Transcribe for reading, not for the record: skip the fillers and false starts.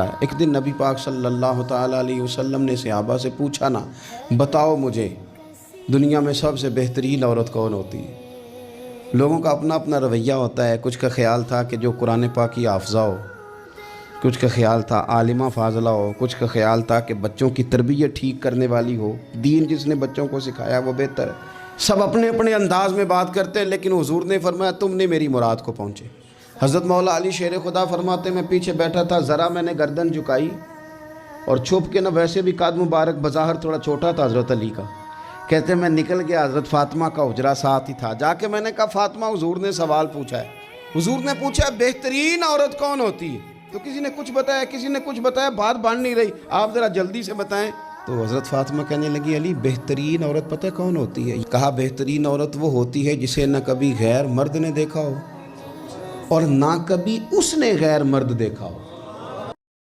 ایک دن نبی پاک صلی اللہ تعالیٰ علیہ وسلم نے صحابہ سے پوچھا نا، بتاؤ مجھے دنیا میں سب سے بہترین عورت کون ہوتی ہے؟ لوگوں کا اپنا اپنا رویہ ہوتا ہے۔ کچھ کا خیال تھا کہ جو قرآن پاک کی حافظہ ہو، کچھ کا خیال تھا عالمہ فاضلہ ہو، کچھ کا خیال تھا کہ بچوں کی تربیت ٹھیک کرنے والی ہو، دین جس نے بچوں کو سکھایا وہ بہتر ہے۔ سب اپنے اپنے انداز میں بات کرتے ہیں، لیکن حضور نے فرمایا تم نے میری مراد کو پہنچے۔ حضرت مولا علی شیر خدا فرماتے میں پیچھے بیٹھا تھا، ذرا میں نے گردن جھکائی اور چھپ کے نہ، ویسے بھی قد مبارک بظاہر تھوڑا چھوٹا تھا حضرت علی کا، کہتے میں نکل گیا، حضرت فاطمہ کا حجرہ ساتھ ہی تھا، جا کے میں نے کہا فاطمہ حضور نے سوال پوچھا ہے۔ حضور نے پوچھا بہترین عورت کون ہوتی ہے؟ تو کسی نے کچھ بتایا، کسی نے کچھ بتایا، بات بن نہیں رہی، آپ ذرا جلدی سے بتائیں۔ تو حضرت فاطمہ کہنے لگی علی بہترین عورت پتہ کون ہوتی ہے؟ کہا بہترین عورت وہ ہوتی ہے جسے نہ کبھی غیر مرد نے دیکھا ہو اور نہ کبھی اس نے غیر مرد دیکھا ہو۔